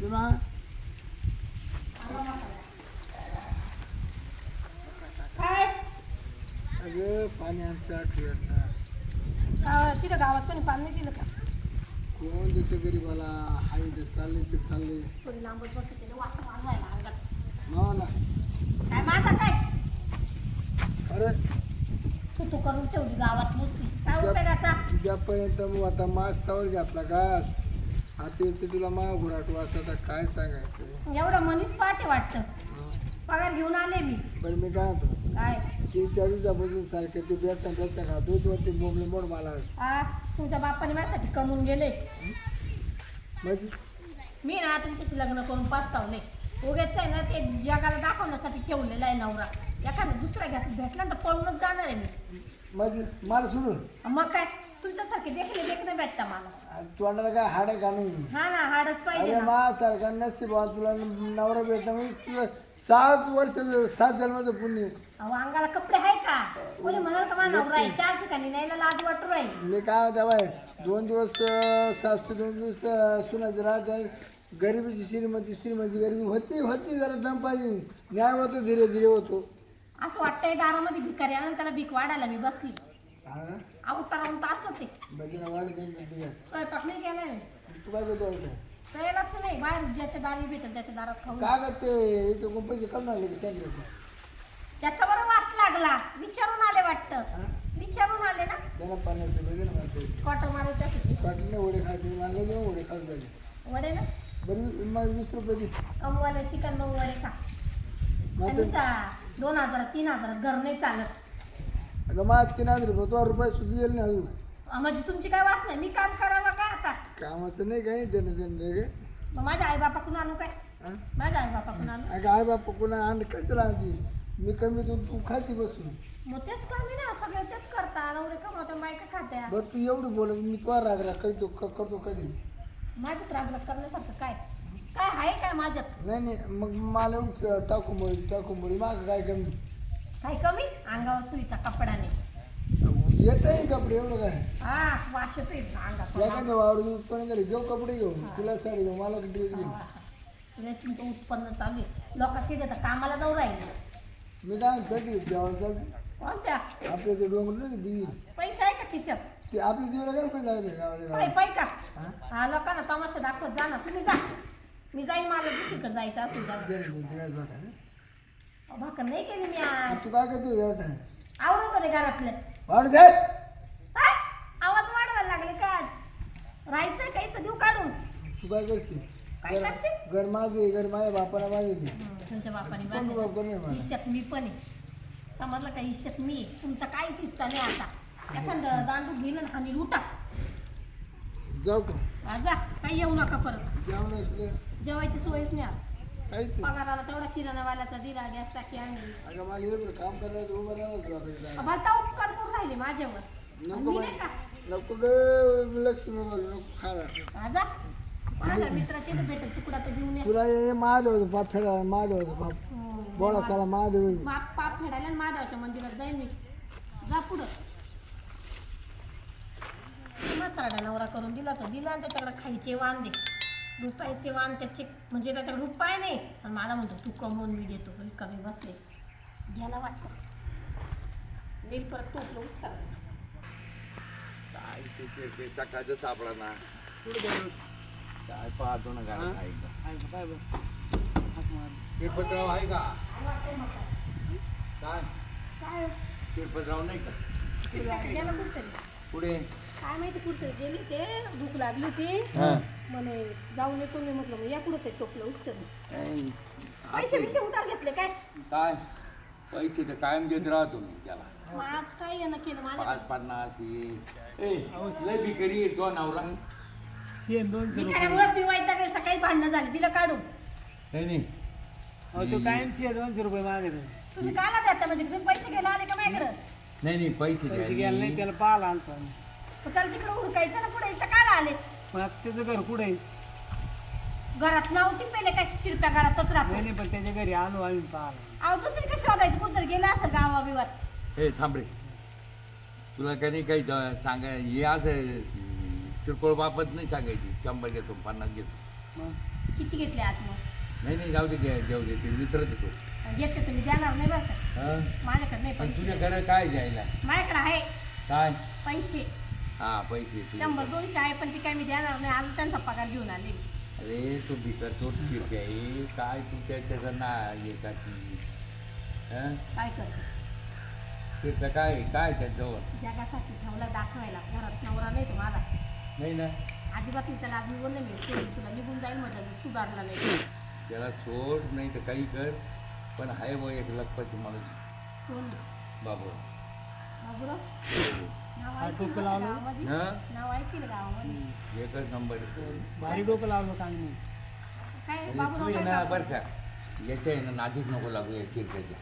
सीमा काय अगं पाणी आमचं आठवड्याचा तिथं गावात कोणी पाणी नाही दिलं का कोण देतं गरीबाला हाय ते चालले थोडी लांबच बसत केलं वाचा वाजवायला अंगात मावाला काय माझा काय अरे तू करून ठेवली गावात नुसती काय उपयोगाचा तुझ्यापर्यंत मग आता मास्तावर घातला घास आता येते तुला मा घुराट वास आता काय सांगायचं एवढं मनीच पाटे वाटतं पगार घेऊन आले मी बरं मी काय म्हणतो काय 3-4 दिवसापासून सारखं ते बेसन खातो दोन ते बोंबले मोड मला तुमच्या बापाने माझ्यासाठी कमवून गेले म्हणजे मी ना तुमच्याशी लग्न करून पाचतावले उगेच आहे ना ते जगाला दाखवण्यासाठी ठेवलेला आहे नवरा एखादा दुसरा भेटला तर पळूनच जाणार आहे मी म्हणजे मला सोडून मग काय तुमच्यासारखे देखणं भेटता मला तोंडाला काय हाड आहे का नाही हा ना हाडच पाहिजे अरे ना. मा सारखा नशीब तुला नवरा भेटला म्हणजे तुझं 7 वर्ष 7 जन्माचं पुण्य अहो अंगाला कपडे आहे का कोणी म्हणाल का माझा नवरा आहे 4 ठिकाणी न्यायला लाज वाटू राहील मी काय होत्या बाय 2 दिवस सासू 2 दिवस सुनाची राहत आहे गरिबीची श्रीमंती गरिबी होती जरा दम पाहिजे न्याय होतो धीरे धीरे होतो असं वाटतंय दारामध्ये भिकारी आणून त्याला भीक वाढायला मी बसली हा अवतारावून तर असंच आहे बघितलं वाढ नाही स्वयंपाक नाही केलाय मी. तू काय करतो कळलंच नाही बाहेर ज्याच्या दारी भेटेल त्याच्या दारात खाऊ काय करते इथे कोण पैसे करणार की सांगितलं त्याचा बरं वास लागला विचारून आले वाटतं विचारून आले ना त्याला पाण्याचं बघे ना माहिती क्वार्टर मारायच्या काटणे वडे खायचे मागले जेव्हा वडे खायला पाहिजे वडे ना बरी मला 20 रुपये दे कमवाले चिकन मग वडे खा मग दिवसा 2000 3000 घर नाही चालत अगं मला 3000 रुपये तो रुपये सुद्धा येईल नाही अजून म्हणजे तुमची काय वास नाही मी काम करावं का आता कामाचं नाही काय देणं रे गे मग माझ्या आईबापाकडून आणू काय हा? माझ्या आईबापाकडून आणू अगं आई बाप पुन्हा अंड कशाला आणती मी कमी तू खाती बसून मग तेच कमी ना सगळे तेच करता नवरे कमवते बायका खात्या बरं तू एवढं बोलत मी तुला राग करतो कधी माझ्यात रागराग करण्यासारखं काय काय आहे काय माझ्यात नाही मग मला एवढं टाकू मुळी माग काय कमी काही कमी अंगावर सुईचा कपडाने येत आहे कपडे एवढं काय हा वास येतोय अंगाचा एखाद्या वावर उत्पन्न झाली घेऊ कपडे घेऊ तुला साडी घेऊ मला ड्रेस घेऊ तुला तुमचं उत्पन्न चालू आहे लोकांची देतात कामाला जाऊ राहिले मी काय कधी जेवण चालते कोणत्या आपल्या ते डोंगर नाही दिवी पैसे आहे का खिशात ते आपल्या दिवीला काय पैसे जायचे गावाला पाय का हा? हा लोकांना तमाशा दाखवत जा ना तुम्ही जा मी जाईन मला दुसरीकडे जायचं असेल तर दे रे, दे काय बघा. भाकर नाही केली मी आज तू काय करतो एवढं आवरत होते घरातलं वाढ दे हा? आवाज वाढवायला लागले का आज राहायचंय का इथं देऊ काढून तू काय करशील काय करशील घर माझे घर माझ्या बापाला माझे ते तुमच्या बापाने कोण बाप करणार मला? हिश्श्यात मी पण आहे समजलं का हिश्श्यात मी आहे. तुमचा काहीच हिस्सा नाही आता एखादं दांडू घेईन आणि हानी लुटा जाऊ का जा काही येऊ नका परत जाऊ ना तुला जेवायची सोयच नाही आज. काहीच नाही पगाराला तेवढा किराणावाल्याचा दिला गॅस टाकी आणली अगं मला हे बरं काम करायचं उभं राहायचं भलता उपकार करून राहिले माझ्यावर आणि नको मी बाई नाही का नको ग लक्ष्मी घालू नको खायला हा, जा कोणाला मित्राचे तर भेटेल तुकडा तर घेऊन ये तुला हे महादेवाचं पाप फेडायला महादेवाचं पाप हो, बोळा साला महादेव पाप फेडायला आणि महादेवाच्या मंदिरात जाईल मी जा पुढं म्हातारा नवरा करून दिला तर दिला आणि त्याच्याकडे खायचे वांदे रुपयाचे वाण त्याचे म्हणजे त्याच्याकडे रुपये नाही आणि मला म्हणतो तू कमवून मी देतो पण कमी बसले घ्यायला वाटतं मी परत टोपलं उचला काय ते शेरपे सकाळचं सापडा ना काय पाहतो ना घरात आहे का किरपतराव आहे का काय काय किरपतराव नाही का गेलं कुठतरी पुढे काय माहिती कुठतरी गेली ते भूक लागली होती म्हणे जाऊन येतो मी म्हटलं मग या कुठं ते टोपलं उचल पैसे बिशे उधार घेतले काय काय पैसे तर कायम देत राहतो मी त्याला मग आज काय येणं केलं माझ्या 550 लय भिकारी आहे तो नवरा भिकाऱ्यामुळेच मी वाईट काय सकाळी भांडणं झाली तिला काढून नाही तो कायमशी 200 रुपये मागत तुम्ही काला देता म्हणजे तुम्ही पैसे घ्यायला आले का माझ्याकडं नाही पैसे पैसे द्यायला घ्यायला नाही त्याला पाहायला आणतो आम्ही. मग त्याला तिकडे हुडकायचं ना पुढे इथं काला आले पण आता त्याचं घर कुठे आहे घरात नाव टिपेले काय शिरप्या घरातच राहतो नाही पण त्याच्या घरी आलो आम्ही पाहायला अहो दुसरी कशी शोधायची कुठतरी गेला असेल गावाबिवात हे थांब रे तुला काही सांगा हे असं किरकोळ बाबत नाही सांगायची 100 घेतो 50 घेतो मग किती घेतले आत मग नाही जाऊ दे देऊ दे ते विसरत येतो घेतले तुम्ही देणार नाही बरं का हा माझ्याकडे नाही पण पैसे तुझ्याकडे काय द्यायला माझ्याकडे आहे काय पैसे हा पैसे 100-200 आहे पण ती काय मी देणार नाही आज त्यांचा पगार घेऊन आले अरे तू भिकतो ठीक आहे काय तू त्याच्याचं ना हे का ती काय करते ते काय काय त्याच्यावर जगासाठी ठेवला दाखवायला घरात नवरा नाही तो माझा नाही ना अजिबात मी त्याला आधी बोलले मी सोडून तुला निघून जाईल म्हटलं मी सुधारला नाही त्याला सोड नाही तर काही कर पण आहे बघ एक लखपती माणूस कोण बाबू बाबूराव नाव हा, ऐकलं डोकं का लावलं? गावामध्ये? हा नाव ऐकलं गावामध्ये एकच नंबर भारी डोकं लावलं काय नाही काय तू बाबूराव ये काय ना काम? बरं का याच्या आहे ना नादीत नको लागू या चिरकाच्या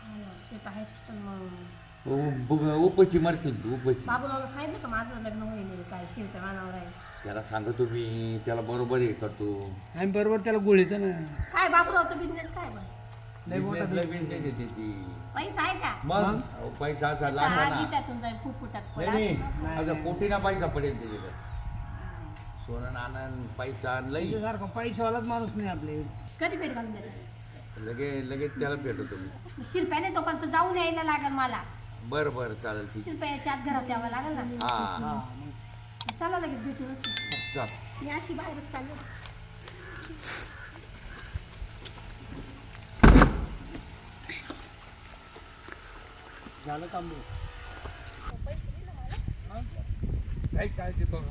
हो ना, ते तर आहेच पण मग उपची मारतील तू उपची बाबूरावला सांगितलं का माझं लग्न होईल काय शिरप्या मानावर आहे त्याला सांगतो मी त्याला बरोबर हे करतो आम्ही बरोबर त्याला गोळीचं ना काय बाबूराव तो बिझनेस काय मग लय मोठा बिझनेस येते ती पैसा आहे का मग अहो, पैसा असा लागला हा, ना गीतातून जाईल फुटफुटात नाही पडा नाही आता कोटीना पैसा पडेल त्याच्याकडे सोनं आनंद पैसा लई सारखा पैशावालाच माणूस नाही आपले कधी भेट घालून देतात लगेच त्याला भेटतो मी शिरप्याने तोपर्यंत जाऊन यायला लागेल मला बरं चालेल ठीक शिरप्याच्या आत घरात यावं लागेल ना हा चला लगेच भेटूनच चल मी अशी बाहेरच चालले झालं काम बघ. काय काय ते बघ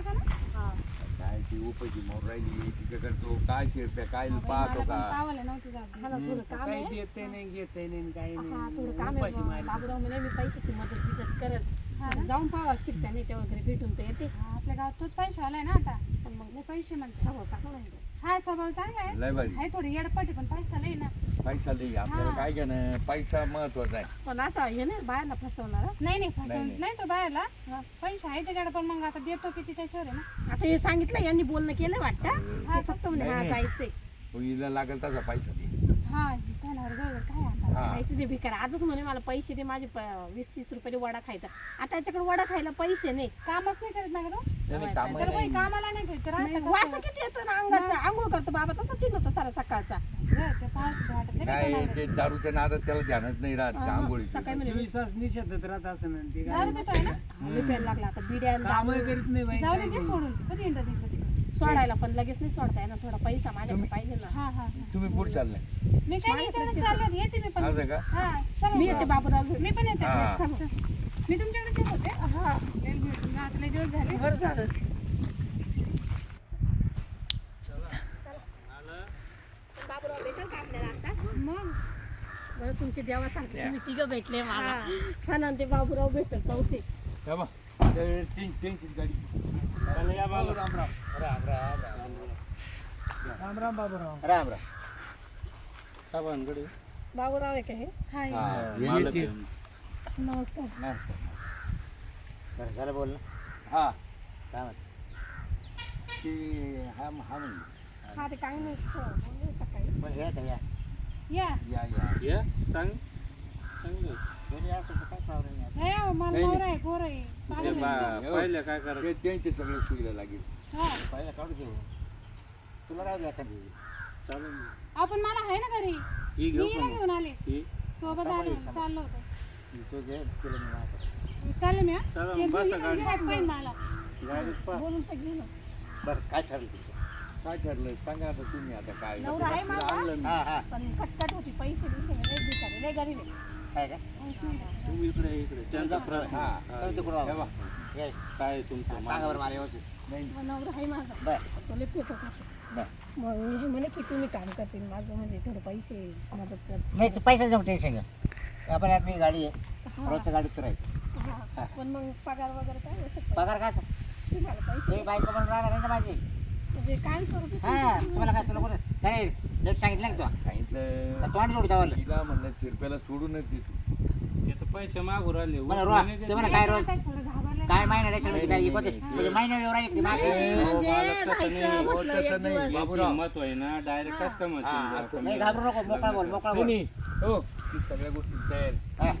काय ती उपजी मोर राहिली तिच्याकडे तो काय शिरप्या काय पाहतो का काही देते नाही घेते नाही काही थोडं नाही काम उपाशी आहे मारली. बाबूराव म्हणे मी पैशाची मदत बिदत करत जाऊन पाहा शिरप्याने त्या वगैरे भेटून तर येते आपल्या गावात तोच पैसा आलाय ना आता पण मग लय पैसे म्हणते सगळं चांगलं आहे हा स्वभाव चांगला आहे लय भारी आहे थोडी येडपटी पण पैसा लय ना पैसा दे आपल्याला काय घेणं पैसा महत्वाचा आहे पण असं हे नाही बाहेरला फसवणार हं. नाही नाही. फसवून नाही तो बाहेरला पैसा आहे त्याच्याकडे पण मग आता देतो किती त्याच्यावर आहे ना आता हे सांगितलं यांनी बोलणं केलं वाटतं हा फक्त म्हणे हा नाही. जायचंय हिला लागेल तसा पैसा दे हा त्याला जाऊ दे, काय आता हा पैसे दे भिकार आजच म्हणे मला पैसे दे माझे 20-30 रुपये वडा खायचा आता याच्याकडे वडा खायला पैसे नाही कामच नाही करत ना ग तो त्याने काम तर बाई कामाला नाही भेटत राहतं वास कसं? किती येतो ना अंगाचा आंघोळ करतो बाबा तसा चिडतो सारा सकाळचा बरं, ते पाऊस वाटत नाही का काय कोणाला? ते दारूच्या नादात त्याला ध्यानच नाही राहत आंघोळी सकाळी म्हणे 24 तास निषेधात राहत असं म्हणते दारू पितोय ना लिपायला लागला आता बिड्या कामही करीत नाही बाई जाऊ दे ते सोडून कधी इंटर कधी सोडायला पण लगेच नाही सोडता येणार थोडा पैसा माझ्याकडे पाहिजे ना हा हा तुम्ही पुढे चाललाय मी काय नाही विचारत चालत येते मी पण असं का हा चला मी येते बाबूराव मी पण येते हा. चला. मी तुमच्याकडे येत होते हा लय भेटून आता लय दिवस झाले बरं झालं बाबूराव भेटेल का आपल्याला आता मग बरं तुमचे देवा सांगते तुम्ही तिघं भेटले मला हा ना ते बाबूराव भेटेल चौथे हे बघ, ते टेन्शन गाडी राम राम राम राम राम राम बाबूराव राम राम बाबूराव आहे का हे हाय हा, येण्याची. नमस्कार नमस्कार नमस्कार बरं झालं बोल ना हा काय म्हणते ते हा म्हणली हा ते काय नाही बोलले सकाळी पण हे का या या या घरी असेल तर काय प्रॉब्लेम नाही नाही हो, मला नाही, नवरा आहे पोर आहे पाणी नाही. काय करायचं त्यांचे सगळं सुविधा लागेल हा पहिला काढू घेऊ तुला राहू द्या एखादी आपण मला आहे ना घरी मी हिला घेऊन आले सोबत आले सांभाळ. चाललो होतो तो घे तुला मी वापरतो. चालले मी हा. ते हिला गिऱ्हाईक पाहिजे मला गाडीत पहा. बोलून तर घे ना बरं काय ठरलं तुझं काय ठरलं सांगा आता तुम्ही आता काय नवरा आहे माझा आणलं मी हा हा पण कटकट होती पैसे बिशे लय भिकारी लय गरीब आहे काय का तुम्ही इकडे तुझा हा हा तो तिकडं हे वापर. बघ. ये. काय तुमचं सांगा बरं मला व्यवस्थित नाही नवरा आहे माझा बरं तो लय पेटत होता बरं मग मी हे म्हणे की तुम्ही काम करतील माझं म्हणजे थोडं पैसे मदत कर नाही तू पैशाच नको टेन्शन घ्या आपल्या आपली गाडी आहे रोजच्या गाडीत फिरायचं हा पण मग पगार वगैरे काय होऊ शकतो पगार काय तुम्हाला पैसे तुम्ही बायको म्हणून राहणार ना माझी म्हणजे काय स्वरूपी हा तुम्हाला काय तुला कोण अरे डेट सांगितलं का सांगितलं तू तोंड जोड दावलं तिला म्हणलं शिरप्याला सोडूनच देतो पैसे मागू राहिले मला रोज ते म्हणा काय रोज थोडं घाबरले काय महिना त्याच्यामध्ये काय इकवते म्हणजे महिना एवढा एक मागे म्हणजे राहायचं म्हटलं एक दिवस बाबूराव महत्व आहे ना डायरेक्ट कस काय हा, असं नाही घाबरू नको मोकळा बोल मोकळा बोल हो ती सगळ्या गोष्टी तयार हा.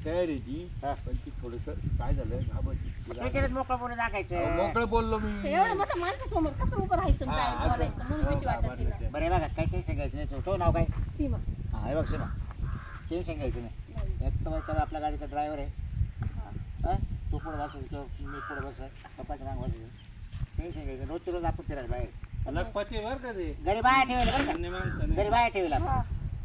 तयार आहे ती हा. पण ती थोडस काय झालं तू तिलाच मोकळं बोलून टाकायचं. मोकळं बोललो मी एवढं मोठं माणसासमोर कसं उभं राहायचं आणि काय बोलायचं म्हणून भीती वाटत तिला. बरं आहे बघा काय टेन्शन घ्यायचं नाही. तो नाव काय? सीमा हा हे बघ सीमा, टेन्शन घ्यायचं नाही. एक तर बाई आपला गाडीचा ड्रायव्हर आहे. हा? तू पुढे बसायचं किंवा मी पुढे बसायचं, पप्पाच्या मागं बसायचं. टेन्शन घ्यायचं. रोजची रोज आपण फिरायला बाहेर. लखपती बर का ते घरी बाहेर ठेवलं बरं का? घरी बाहेर ठेवलं हा.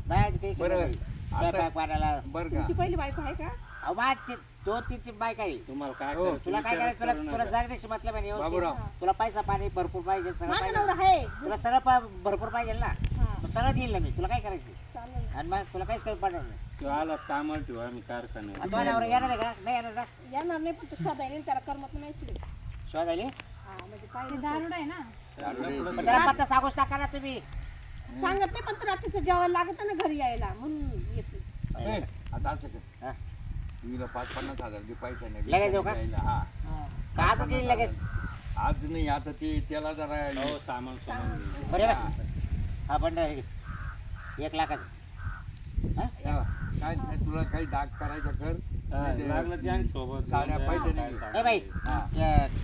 बाहेरचं टेन्शन बरं. नाही. स्वयंपाक पाण्याला. बर का तुमची पहिली बायको आहे का अहो माझी 2-3 बाईक आहे. तुम्हाला काय हो, तुला काय करायचं? तुला जगण्याशी मतलब आहे ना. बाबूराव. व्यवस्थित. तुला पैसा पाणी भरपूर पाहिजे, सगळं माझा पाहिजे. नवरा आहे तुला सगळं भरपूर पाहिजे ना. हा मग सगळं देईल ना मी. तुला काय करायचं? चालेल आणि मग तुला काहीच कमी पडणार नाही. आला कामाला ठेवा आम्ही कारखान्यात आणि तो नवरा येणार आहे का? नाही येणार ना. येणार नाही पण तो शोधायला आणि त्याला करमत नाही शिवी शोधायले हा म्हणजे ते पाहिजे दारुड आहे ना. मग त्याला पत्ता सांगूच टाका ना तुम्ही. सांगत नाही पण तर रात्रीचं जेवण लागत ना घरी यायला म्हणून येते ए, आता असं कर हा. तुला 5-50 हजार दे पैसा नाही लगेच देऊ का? द्यायला. हा का आता येईल लगेच? आज नाही आता ते त्याला जरा सामान बरे बा. हा पण 1 लाखाचं. हा? काय नाही तुला काही डाग करायचा कर लागलं ते सोबत साड्या पाहिजे नाही ए बाई हा.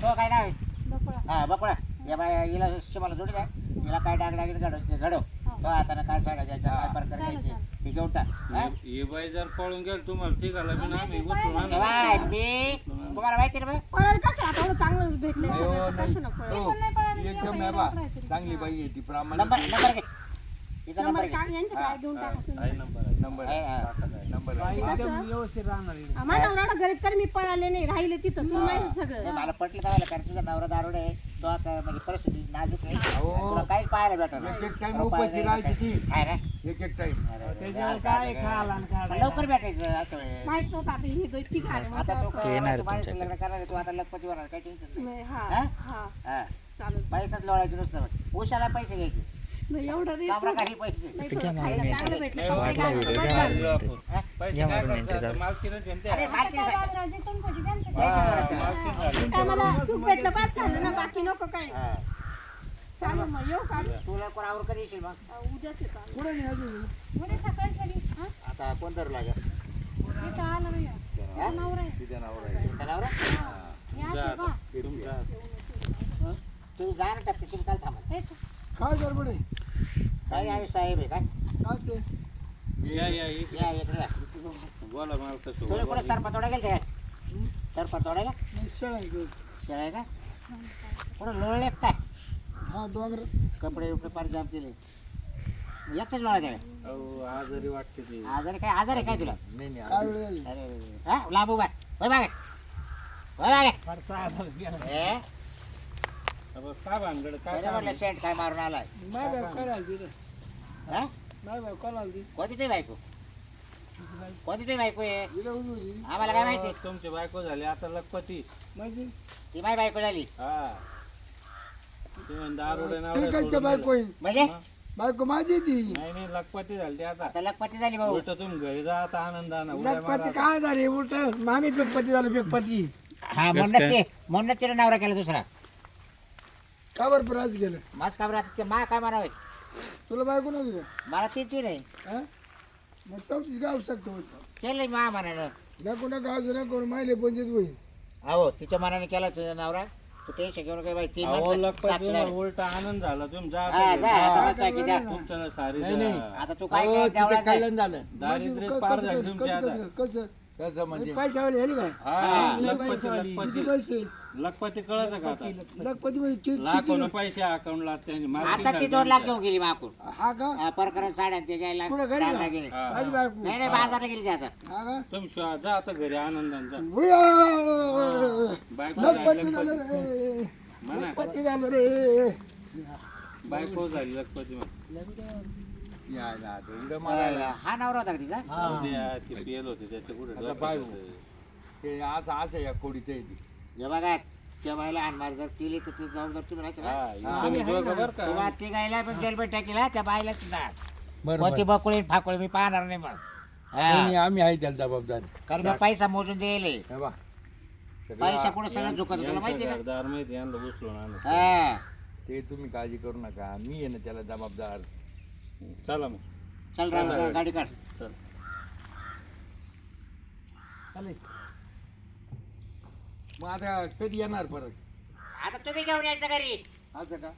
तो काय नाव आहे? बकुळा. हा बकुळा. या बाई हिला शिमाला जोडी द्या. हिला काय डाग डागीत घडव. तो हाताने काय साड्या घ्यायच्या, काय प्रकार घ्यायचे ते घेऊन टाक. हा? हे बाई जर पळून गेल तुम्हाला ठीक आला मी आम्ही उचलून आणलं. ए बाई, मी तुम्हाला माहिती ना बा? पळायला कसं आता एवढं चांगलंच भेटलंय अहो, सगळं तर नाही. कसं ना पळायला? हो. पण नाही पळाली, मी एकदम असं नाही एवढं बा पळायचं नाही. चांगली बाई आहे ती नंबर प्रामाणिक नंबर घे. हिचा नंबर नंबर घे. काय यांच्याकडे आहे, देऊन टाका तुम्ही. नंबर आहे, हा. नंबर बाई आहे. एकदम व्यवस्थित राहणार आहे. माझा नवरा गरीब तर मी पळाले नाही राहिले तिथं तुम्ही माहिती नाही, सगळं मला पटलं काय कारण तुझा नवरा दारुड आहे. तो आता म्हणजे परिस्थिती नाजूक आहे. तुला काहीच पाहायला भेटत एक एक टाइम रुपये उपाशी नाही, राहायची ती आहे ना? एक एक टाइम अरे, अरे, त्याच्यावर अरे, काय अरे, खायला आणि काढायला. लवकर भेटायचं अशा वेळेस. माहित नव्हतं आता ही दोन ती घाल आता तो काय माझ्याशी लग्न करणार आहे, तू आता लखपती होणार काही टेन्शन नाही. हा हा? हा हा. चालेल पैसाच लोळायचं नुसतं. उशाला पैसे घ्यायचे, नाही एवढं नाही कामरा काही पैसे. नाही थोडं खायला चांगलं भेटलं कपडे घालायला बस झालं. पैसे काय करतात मालकीनं जनते अरे आता मालकी काय नाही. बाबूराव, जे तुमचं होते त्यांचं पैसे काय मला सुख भेटलं बस झालं ना बाकी नको काय हा. चालेल मग येऊ का तुला कोण आवर कधी येशील मग? उद्याच येतो आम्ही. पुढे नाही अजून. उद्या सकाळीच लगी. हा? आता कोण धरू लागेल? इथं आलं नाही. हा? नवरा आहे. तिच्या नावावर आहे. तुमचा नवरा? हे असं बा. तू जा ना टप्पी, तुम्ही काल थांबा. हेच. काय गडबड आहे? काय आम्ही साहेब आहे काय? काय ते या या इकडे या. बोला मला कसं तुम्ही कुठे सरपा तोडायला गेले काय? सरपा तोडायला? निश्चय आहे गं. शेळा आहे का? कुठं लोळले काय? हा डोंगर कपडे उपडे पार जाम केले. एकटेच लोळा गेले. अहो आजारी वाटते ते आजारी काय आजार आहे काय तुला? नाही नाही काय वेळ झाली अरे अरे, अरे. हा लांब उभा होय बागे होय बागे फार साहेब गेला. ए अहो, काय भानगड काय त्याने म्हटलं शेंट काय मारून आलाय. माय बाय काय आली रे हा? माय बाय कोण आली कोणती तुझी बायको? कोणती तुझी बायको आहे? हिला उभी होती आम्हाला काय माहिती? तुमची बायको झाली आता लखपती म्हणजे ती माझी बायको झाली. हा दारुडे ते कसं बायको होईल म्हणजे बायको माझी ती नाही नाही लखपती झाली ते आता आता लखपती झाली भाऊ. उलट तुम्ही घरी जा आता आनंदानं उड्या लखपती मारा. काय झाली उलट मामी पेकपती झालं पेकपती हा म्हणूनच तिला नवरा केला दुसरा. का बरं प्रास गेलं माझ का बरं आता ते मा काय म्हणावे? तुला बायको नव्हती मला ती नाही का हा मग चौतीस गाव शकतो होतं केलं मा म्हणायला. नको ना गावचं ना करून माहिले पंचायत होईल अहो तिच्या मनाने केला तुझा नवरा. तू टेन्शन घेऊन काय बाई ती अहो माणसं लखपती साक्षीदार. उलट आनंद झाला तुम्ही जा हा, आता जा, घरी. आता हा. मस्त आहे की द्या. तुमचं सारी नाही, नाही. आता तू काय काय देवळात आहे? झालं दारिद्र्य पार झाली तुमच्या आता कसं कसं म्हणजे पैसे आले आली काय हा किती लखपती पैसे लखपती कळत का आता लखपती म्हणजे लाखोनं पैसे अकाउंटला त्यांनी मालकी आता ती झाली 2 लाख घेऊन गेली माकून. हा का परकरन साड्या ते घ्यायला कुठं घरी चालला का? गेली. हा, माझी हा. बायको नाही नाही बाजारला गेली ती आता. हा का तुम्ही जा आता घरी आनंदानं जा भुया! बायको झाली लखपती झालं लखपती रे म्हणा लखपती झालं रे बायको झाली लखपती म्हणा. या ना, उड्या मारायला. हा नवरा होता का तिचा? उद्या ते पियल होते त्याच्या पुढे आता बाय ते असं या खोडीचं आहे ती. हे बघा त्या बाईला हाणमार जर केली तर ती जबाबदार तुम्ही राहायचं ना. तुम्ही बघा बरं का किंवा ती गायला पण जेलबेट टाकीला त्या बाईला सुद्धा बरं, कोणती बरं. बकुळी फाकुळी मी पाहणार नाही मग. नाही, हा. नाही, आम्ही आहे त्याला जबाबदार कारण मी पैसा मोजून दिले. हे बा पैसा पुढे सगळं झुकत तुला माहिती ना. घरदार माहिती यांना उचलून आणत हा ते तुम्ही काळजी करू नका मी आहे ना त्याला जबाबदार. चला मग चल ड्रायव्हर गाडी काढ. मग आता कधी येणार परत आता तुम्ही घेऊन यायचं घरी. असं का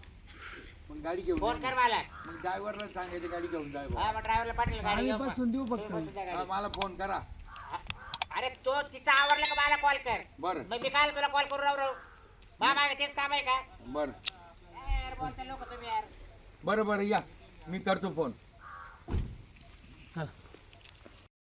मग गाडी घेऊन फोन कर मला. मग ड्रायव्हरला सांगायचं गाडी घेऊन जाय हा मग ड्रायव्हरला पाठवलं गाडी घेऊन. बसून देऊ फक्त. तुम्ही बसून जा गाडीत. मला फोन करा अरे तो तिचा आवडला का मला कॉल कर. बरं मग मी काल तुला कॉल करू राहू. बाबा तेच काम आहे का बरं यार बोलता लोक तुम्ही यार. बरं बरं या मी करतो फोन चल